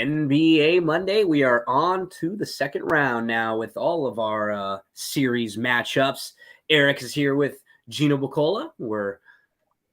NBA Monday. We are on to the second round now with all of our series matchups. Erik is here with Gino Bucola. We're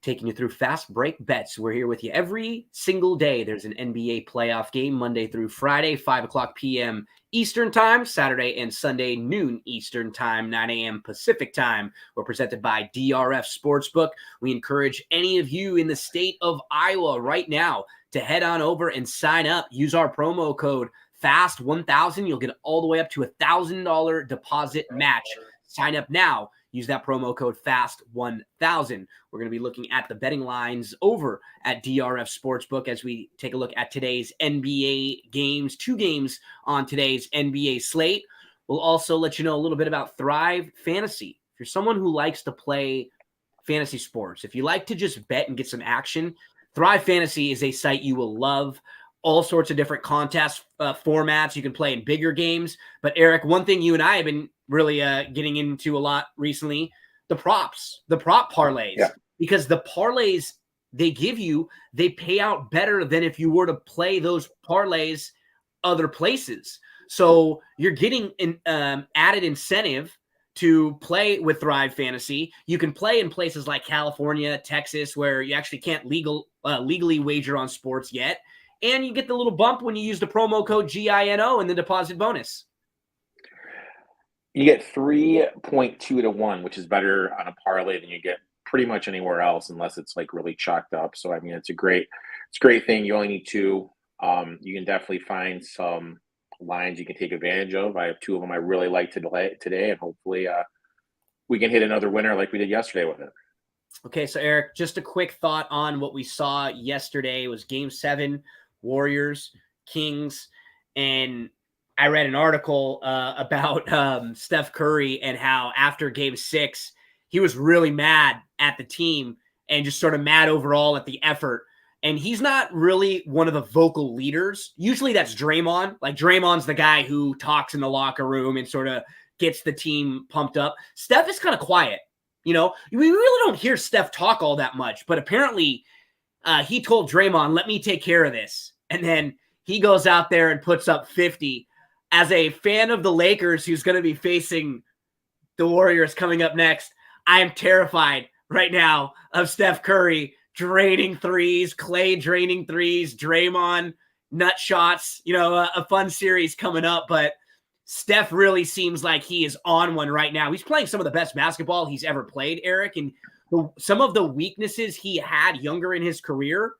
taking you through fast break bets. We're here with you every single day. There's an NBA playoff game Monday through Friday, 5 o'clock p.m. Eastern time, Saturday and Sunday, noon Eastern time, 9 a.m. Pacific time. We're presented by DRF Sportsbook. We encourage any of you in the state of Iowa right now to head on over and sign up. Use our promo code FAST1000. You'll get all the way up to $1,000 deposit match. Sign up now. Use that promo code FAST1000. We're going to be looking at the betting lines over at DRF Sportsbook as we take a look at today's NBA games, 2 games on today's NBA slate. We'll also let you know a little bit about Thrive Fantasy. If you're someone who likes to play fantasy sports, if you like to just bet and get some action, Thrive Fantasy is a site you will love. All sorts of different contest formats. You can play in bigger games. But Erik, one thing you and I have been really getting into a lot recently, the prop parlays. Yeah. Because the parlays they give you, they pay out better than if you were to play those parlays other places. So you're getting an added incentive to play with Thrive Fantasy. You can play in places like California, Texas, where you actually can't legally wager on sports yet. And you get the little bump when you use the promo code GINO and the deposit bonus. You get 3.2 to 1, which is better on a parlay than you get pretty much anywhere else, unless it's like really chalked up. So, I mean, it's a great thing. You only need 2. You can definitely find some lines you can take advantage of. I have 2 of them I really like today, and hopefully we can hit another winner like we did yesterday with it. Okay, so Erik, just a quick thought on what we saw yesterday. It was Game 7. Warriors, Kings, and I read an article about Steph Curry and how after Game 6, he was really mad at the team and just sort of mad overall at the effort. And he's not really one of the vocal leaders. Usually that's Draymond. Like Draymond's the guy who talks in the locker room and sort of gets the team pumped up. Steph is kind of quiet. You know, we really don't hear Steph talk all that much, but apparently he told Draymond, let me take care of this. And then he goes out there and puts up 50. As a fan of the Lakers who's going to be facing the Warriors coming up next, I am terrified right now of Steph Curry draining threes, Clay draining threes, Draymond nut shots. You know, a fun series coming up, but Steph really seems like he is on one right now. He's playing some of the best basketball he's ever played, Erik, and some of the weaknesses he had younger in his career,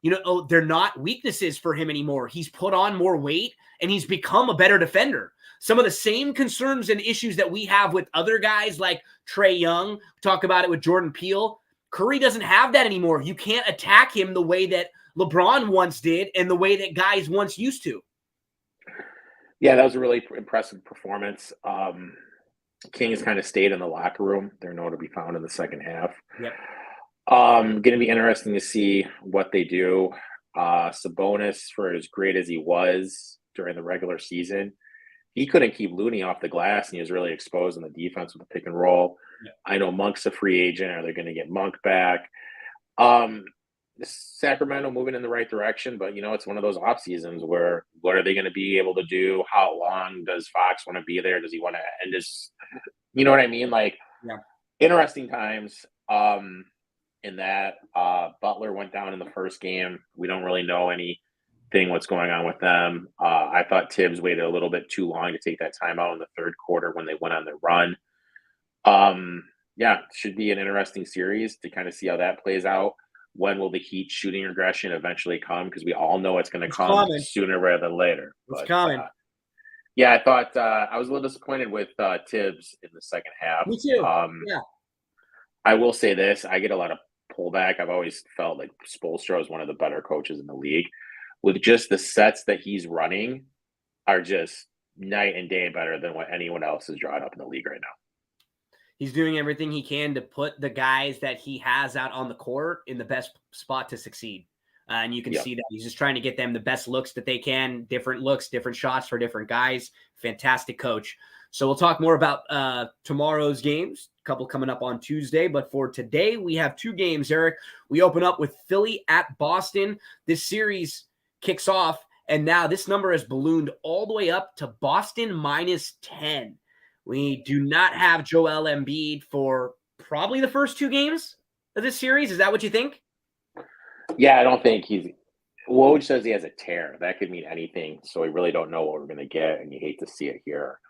you know, they're not weaknesses for him anymore. He's put on more weight and he's become a better defender. Some of the same concerns and issues that we have with other guys like Trae Young, talk about it with Jordan Peele. Curry doesn't have that anymore. You can't attack him the way that LeBron once did and the way that guys once used to. Yeah, that was a really impressive performance. Kings kind of stayed in the locker room. They're nowhere to be found in the second half. Yep. Going to be interesting to see what they do. Sabonis, for as great as he was during the regular season, he couldn't keep Looney off the glass, and he was really exposed in the defense with the pick and roll. Yep. I know Monk's a free agent. Are they going to get Monk back? Sacramento moving in the right direction, but, you know, it's one of those off seasons where what are they going to be able to do? How long does Fox want to be there? Does he want to end his, you know what I mean? Like, yeah. Interesting times. In that Butler went down in the first game. We don't really know anything what's going on with them. I thought Tibbs waited a little bit too long to take that timeout in the third quarter when they went on their run. Yeah, should be an interesting series to kind of see how that plays out. When will the Heat shooting regression eventually come? Because we all know it's going to come sooner rather than later. It's coming. Yeah, I thought I was a little disappointed with Tibbs in the second half. Me too. Yeah. I will say this. I get a lot of pullback. I've always felt like Spoelstra is one of the better coaches in the league. With just the sets that he's running are just night and day better than what anyone else has drawn up in the league right now. He's doing everything he can to put the guys that he has out on the court in the best spot to succeed. And you can see that he's just trying to get them the best looks that they can, different looks, different shots for different guys. Fantastic coach. So we'll talk more about tomorrow's games, a couple coming up on Tuesday. But for today, we have 2 games, Erik. We open up with Philly at Boston. This series kicks off And now this number has ballooned all the way up to Boston -10. We do not have Joel Embiid for probably the first 2 games of this series. Is that what you think? Yeah, I don't think he's. Woj says he has a tear. That could mean anything. So we really don't know what we're going to get, and you hate to see it here.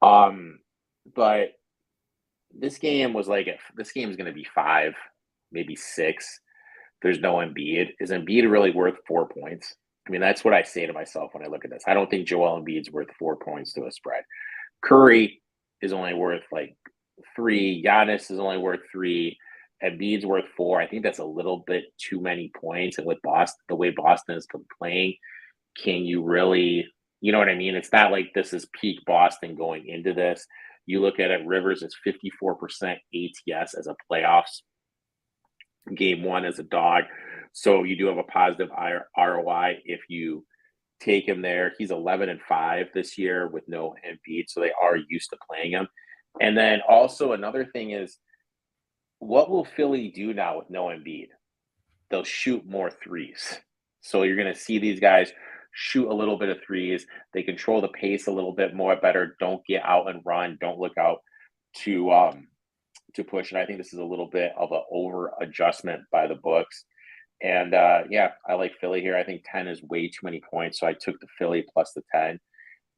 But this game was like, this game is going to be 5, maybe 6. There's no Embiid. Is Embiid really worth 4 points? I mean, that's what I say to myself when I look at this. I don't think Joel Embiid's worth 4 points to a spread. Curry is only worth like 3. Giannis is only worth 3. Embiid's worth 4. I think that's a little bit too many points. And with Boston, the way Boston has been playing, can you really, you know what I mean? It's not like this is peak Boston going into this. You look at it, Rivers is 54% ATS as a playoffs. Game 1 as a dog. So you do have a positive ROI if you take him there. He's 11-5 this year with no Embiid, so they are used to playing him. And then also another thing is, what will Philly do now with no Embiid? They'll shoot more threes. So you're going to see these guys shoot a little bit of threes. They control the pace a little bit more better. Don't get out and run. Don't look out to push. And I think this is a little bit of an over adjustment by the books. And yeah, I like Philly here. I think 10 is way too many points. So I took the Philly plus the 10.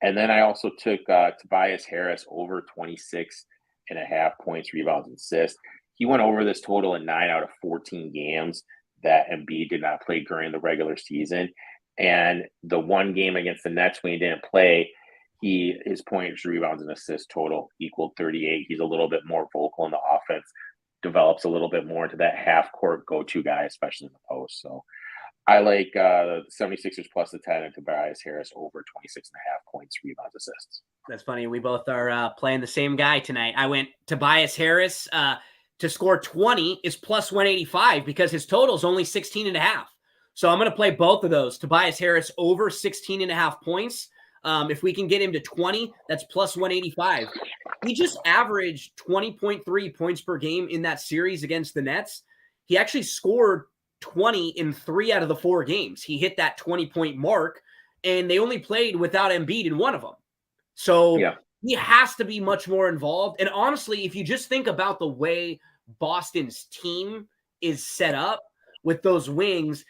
And then I also took Tobias Harris over 26.5 points, rebounds, and assists. He went over this total in 9 out of 14 games that Embiid did not play during the regular season. And the one game against the Nets when he didn't play, his points, rebounds, and assists total equaled 38. He's a little bit more vocal in the offense, develops a little bit more into that half-court go-to guy, especially in the post. So I like the 76ers plus the 10 and Tobias Harris over 26.5 points, rebounds, assists. That's funny. We both are playing the same guy tonight. I went Tobias Harris to score 20 is plus 185 because his total is only 16.5. So I'm going to play both of those. Tobias Harris over 16.5 points. If we can get him to 20, that's plus 185. He just averaged 20.3 points per game in that series against the Nets. He actually scored 20 in 3 out of the 4 games. He hit that 20-point mark, and they only played without Embiid in one of them. So yeah, he has to be much more involved. And honestly, if you just think about the way Boston's team is set up with those wings,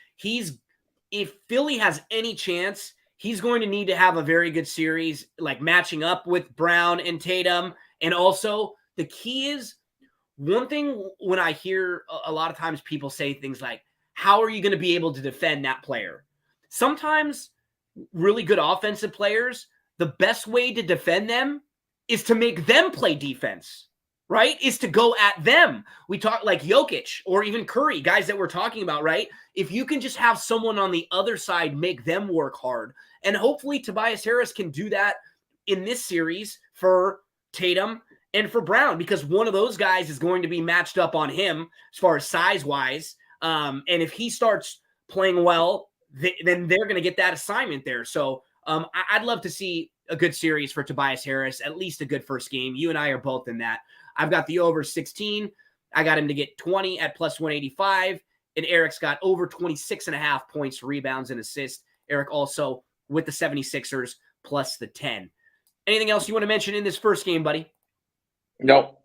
if Philly has any chance, he's going to need to have a very good series, like matching up with Brown and Tatum. And also, the key is, one thing when I hear a lot of times people say things like, how are you going to be able to defend that player? Sometimes really good offensive players, the best way to defend them is to make them play defense, right? Is to go at them. We talk like Jokic or even Curry, guys that we're talking about, right? If you can just have someone on the other side make them work hard. And hopefully Tobias Harris can do that in this series for Tatum and for Brown, because one of those guys is going to be matched up on him as far as size-wise. And if he starts playing well, then they're going to get that assignment there. So I'd love to see a good series for Tobias Harris, at least a good first game. You and I are both in that. I've got the over 16. I got him to get 20 at plus 185. And Erik's got over 26.5 points, rebounds, and assists. Erik also with the 76ers plus the 10. Anything else you want to mention in this first game, buddy? Nope.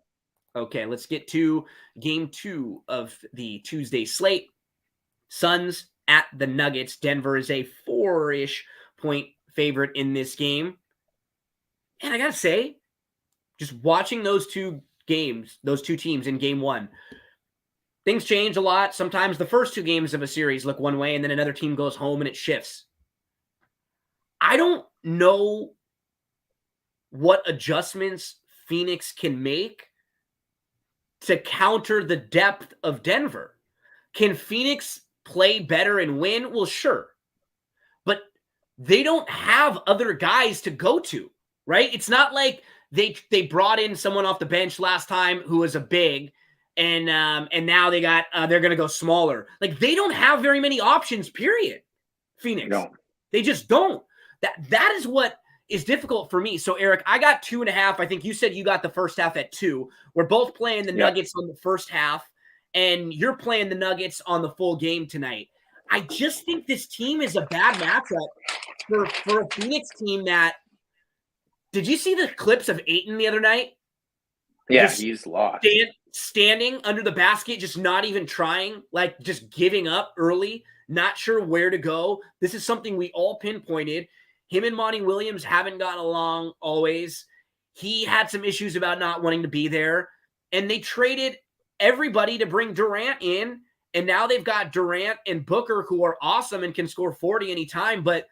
Okay, let's get to game 2 of the Tuesday slate. Suns at the Nuggets. Denver is a 4-ish point favorite in this game. And I got to say, just watching those two games, those two teams in game 1, things change a lot. Sometimes the first 2 games of a series look one way, and then another team goes home and it shifts. I don't know what adjustments Phoenix can make to counter the depth of Denver. Can Phoenix play better and win? Well, sure. But they don't have other guys to go to, right? It's not like they brought in someone off the bench last time who was a big, and now they're going to go smaller. Like, they don't have very many options, period. Phoenix. No. They just don't. That is what is difficult for me. So, Erik, I got 2.5. I think you said you got the first half at 2. We're both playing the Nuggets on the first half, and you're playing the Nuggets on the full game tonight. I just think this team is a bad matchup for a Phoenix team that – did you see the clips of Ayton the other night? Yeah, he's lost. Standing under the basket, just not even trying, like just giving up early, not sure where to go. This is something we all pinpointed. Him and Monty Williams haven't gotten along always. He had some issues about not wanting to be there. And they traded everybody to bring Durant in. And now they've got Durant and Booker, who are awesome and can score 40 anytime. But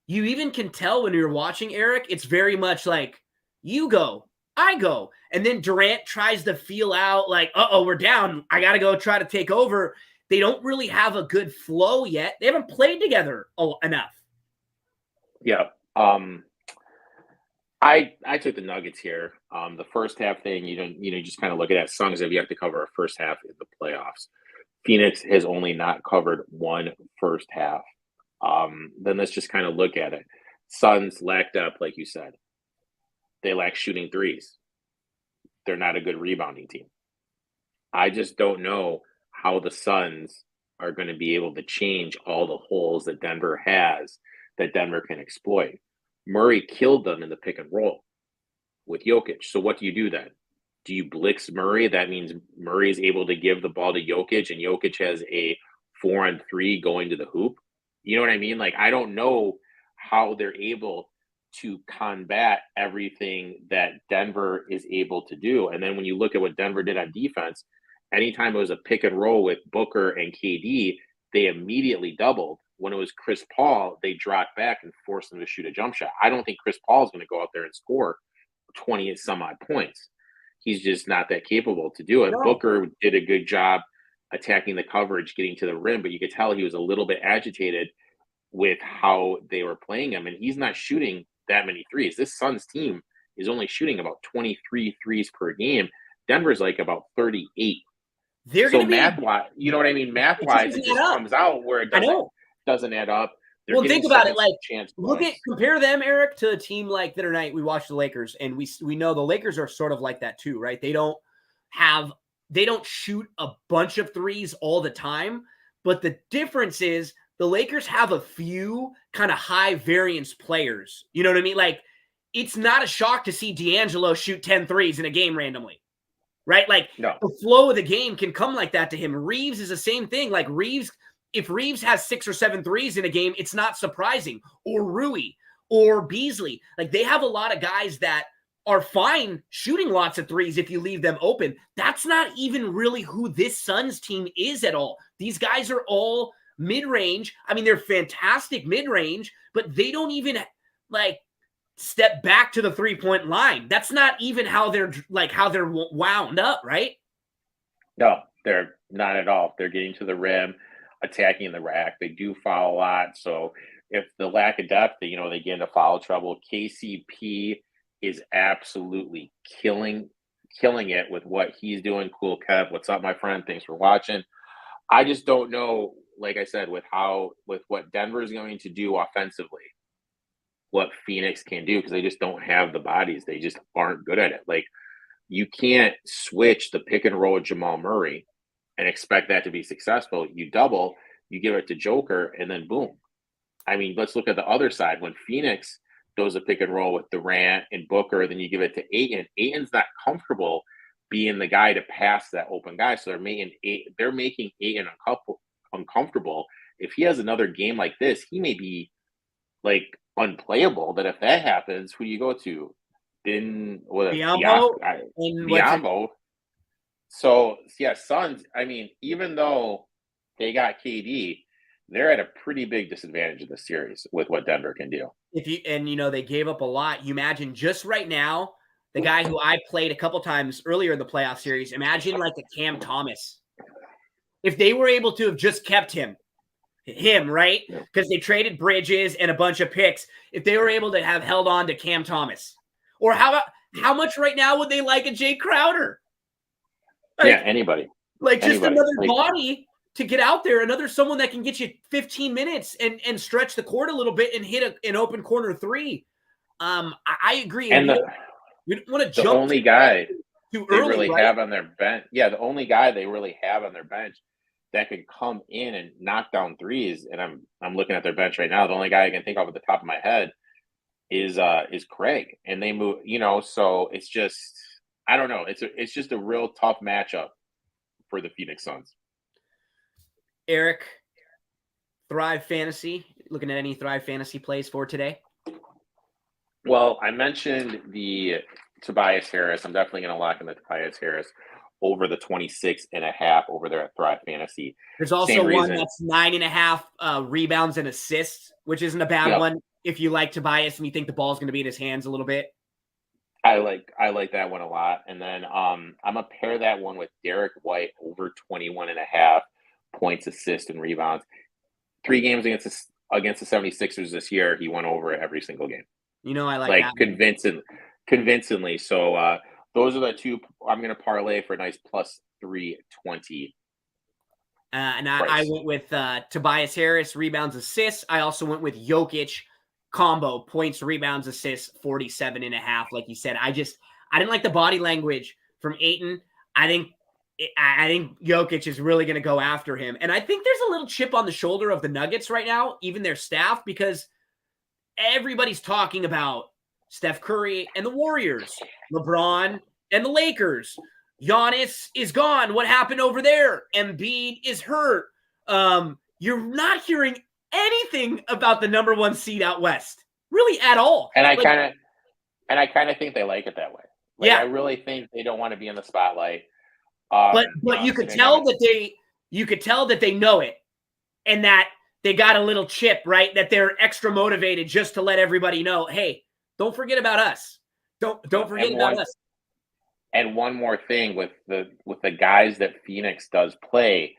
you even can tell when you're watching, Erik, it's very much like, you go, I go. And then Durant tries to feel out like, we're down. I got to go try to take over. They don't really have a good flow yet. They haven't played together enough. Yeah. I took the Nuggets here. The first half thing, you just kind of look at it as long as if you have to cover a first half in the playoffs. Phoenix has only not covered one first half. Then let's just kind of look at it. Suns lacked up, like you said. They lack shooting threes. They're not a good rebounding team. I just don't know how the Suns are going to be able to change all the holes that Denver has that Denver can exploit. Murray killed them in the pick and roll with Jokic. So what do you do then? Do you blitz Murray? That means Murray is able to give the ball to Jokic and Jokic has a 4-on-3 going to the hoop. You know what I mean? Like, I don't know how they're able to combat everything that Denver is able to do. And then when you look at what Denver did on defense, anytime it was a pick and roll with Booker and KD, they immediately doubled. When it was Chris Paul, they dropped back and forced him to shoot a jump shot. I don't think Chris Paul is going to go out there and score 20 some odd points. He's just not that capable to do it. No. Booker did a good job attacking the coverage, getting to the rim, but you could tell he was a little bit agitated with how they were playing him, and he's not shooting that many threes. This Suns team is only shooting about 23 threes per game. Denver's like about 38. So math-wise, you know what I mean? Math-wise, it just comes out where it doesn't add up. Well, think about it. Like, compare them, Erik, to a team like the other night. We watched the Lakers, and we know the Lakers are sort of like that too, right? They don't shoot a bunch of threes all the time, but the difference is the Lakers have a few kind of high variance players. You know what I mean? Like, it's not a shock to see D'Angelo shoot 10 threes in a game randomly, right? Like, The flow of the game can come like that to him. Reeves is the same thing. Like, if Reeves has 6 or 7 threes in a game, it's not surprising. Or Rui or Beasley. Like, they have a lot of guys that are fine shooting lots of threes if you leave them open. That's not even really who this Suns team is at all. These guys are all mid-range. I mean, they're fantastic mid-range, but they don't even like step back to the three-point line. That's not even how they're wound up, right? No, they're not at all. They're getting to the rim, attacking the rack. They do foul a lot. So if the lack of depth, they get into foul trouble. KCP is absolutely killing it with what he's doing. Cool Kev, what's up, my friend? Thanks for watching. I just don't know, like I said, with what Denver is going to do offensively, what Phoenix can do, because they just don't have the bodies. They just aren't good at it. Like, you can't switch the pick and roll with Jamal Murray and expect that to be successful. You double, you give it to Joker, and then boom. I mean, let's look at the other side. When Phoenix does a pick and roll with Durant and Booker, then you give it to Ayton. Ayton's not comfortable being the guy to pass that open guy, so they're making Ayton uncomfortable. If he has another game like this, he may be like unplayable. That if that happens, who do you go to? Biyombo. So yeah, Suns. I mean, even though they got KD, they're at a pretty big disadvantage in the series with what Denver can do. They gave up a lot. You imagine just right now, the guy who I played a couple times earlier in the playoff series, imagine like a Cam Thomas. If they were able to have just kept him, right? Because they traded Bridges and a bunch of picks. If they were able to have held on to Cam Thomas, or how much right now would they like a Jay Crowder? Like, anybody. Like, just another body to get out there, someone that can get you 15 minutes and stretch the court a little bit and hit an open corner three. I agree. And you don't want to jump. The only guy too they early, really right? have on their bench. Yeah, the only guy they really have on their bench that could come in and knock down threes. And I'm looking at their bench right now. The only guy I can think of at the top of my head is Craig, and they move. So it's just I don't know. It's just a real tough matchup for the Phoenix Suns. Erik, Thrive Fantasy. Looking at any Thrive Fantasy plays for today? Well, I mentioned the Tobias Harris. I'm definitely going to lock in the Tobias Harris over the 26.5 over there at Thrive Fantasy. There's also one that's 9.5 rebounds and assists, which isn't a bad one if you like Tobias and you think the ball's going to be in his hands a little bit. I like that one a lot. And then I'm gonna pair that one with Derek White over 21.5 points, assists, and rebounds. 3 games against the 76ers this year, he went over every single game. I like that convincingly. So those are the two I'm gonna parlay for a nice plus 320. And I went with Tobias Harris, rebounds, assists. I also went with Jokic combo, points, rebounds, assists, 47.5. Like you said, I didn't like the body language from Ayton. I think Jokic is really going to go after him. And I think there's a little chip on the shoulder of the Nuggets right now, even their staff, because everybody's talking about Steph Curry and the Warriors, LeBron and the Lakers. Giannis is gone. What happened over there? Embiid is hurt. You're not hearing anything about the number 1 seed out west, really at all. And I kind of think they like it that way. I really think they don't want to be in the spotlight. But you could tell that they know it, and that they got a little chip, right? That they're extra motivated just to let everybody know, hey, don't forget about us. Don't forget about us. And one more thing with the guys that Phoenix does play,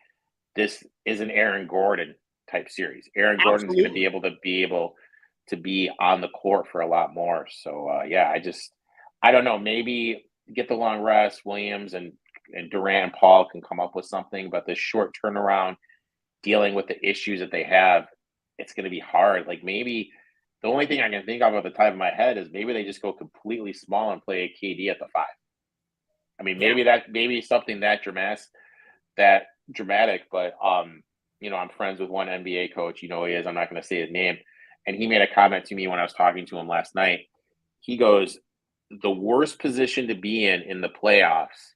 this is an Aaron Gordon type series. Aaron Gordon's going to be able to be on the court for a lot more. So I don't know. Maybe get the long rest. Williams and Durant and Paul can come up with something, but the short turnaround, dealing with the issues that they have, it's going to be hard. Like maybe the only thing I can think of at the top of my head is maybe they just go completely small and play a KD at the 5. I mean, maybe something that dramatic, but I'm friends with one NBA coach. You know who he is. I'm not going to say his name. And he made a comment to me when I was talking to him last night. He goes, the worst position to be in the playoffs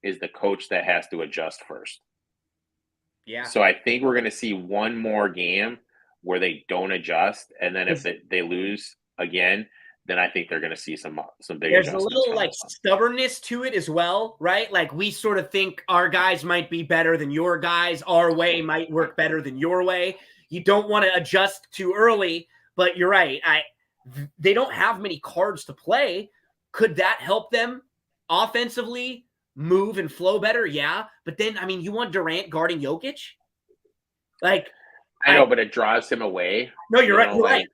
is the coach that has to adjust first. Yeah. So I think we're going to see one more game where they don't adjust. And then if they lose again, then I think they're going to see some big adjustments. There's a little stubbornness to it as well, right? Like we sort of think our guys might be better than your guys. Our way might work better than your way. You don't want to adjust too early, but you're right. They don't have many cards to play. Could that help them offensively move and flow better? Yeah. But then, I mean, you want Durant guarding Jokic? Like, I know, but it draws him away. No, you're right. You're right.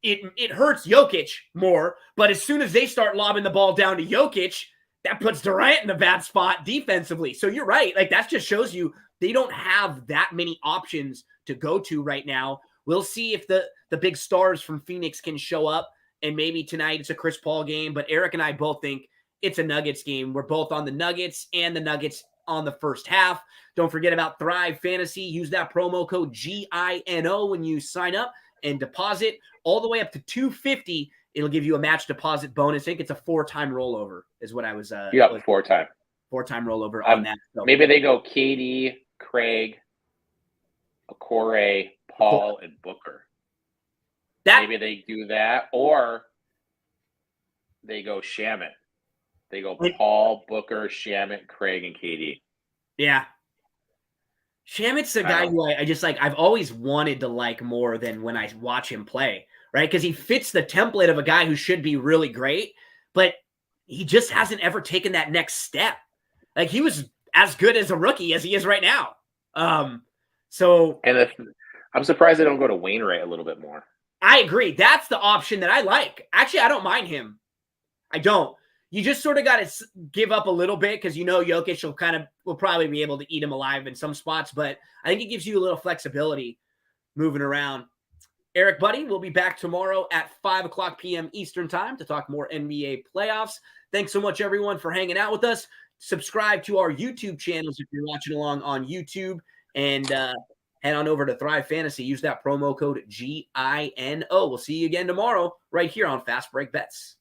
It hurts Jokic more, but as soon as they start lobbing the ball down to Jokic, that puts Durant in a bad spot defensively. So you're right. Like that just shows you they don't have that many options to go to right now. We'll see if the big stars from Phoenix can show up, and maybe tonight it's a Chris Paul game, but Erik and I both think it's a Nuggets game. We're both on the Nuggets and the Nuggets on the first half. Don't forget about Thrive Fantasy. Use that promo code GINO when you sign up and deposit all the way up to $250. It'll give you a match deposit bonus. I think it's a 4-time rollover is what I was. 4-time. 4-time rollover on that. So, maybe they go KD, Craig, Okore, Paul, and Booker. Maybe they do that, or they go Shamet. They go Paul, Booker, Shamet, Craig, and KD. Yeah. Shamet's a guy who I just like. I've always wanted to like more than when I watch him play, right? Because he fits the template of a guy who should be really great, but he just hasn't ever taken that next step. Like he was as good as a rookie as he is right now. I'm surprised they don't go to Wainwright a little bit more. I agree. That's the option that I like. Actually, I don't mind him. I don't. You just sort of got to give up a little bit because Jokic will probably be able to eat him alive in some spots, but I think it gives you a little flexibility moving around. Erik, buddy, we'll be back tomorrow at 5:00 p.m. Eastern time to talk more NBA playoffs. Thanks so much, everyone, for hanging out with us. Subscribe to our YouTube channels if you're watching along on YouTube. And head on over to Thrive Fantasy. Use that promo code GINO. We'll see you again tomorrow right here on Fast Break Bets.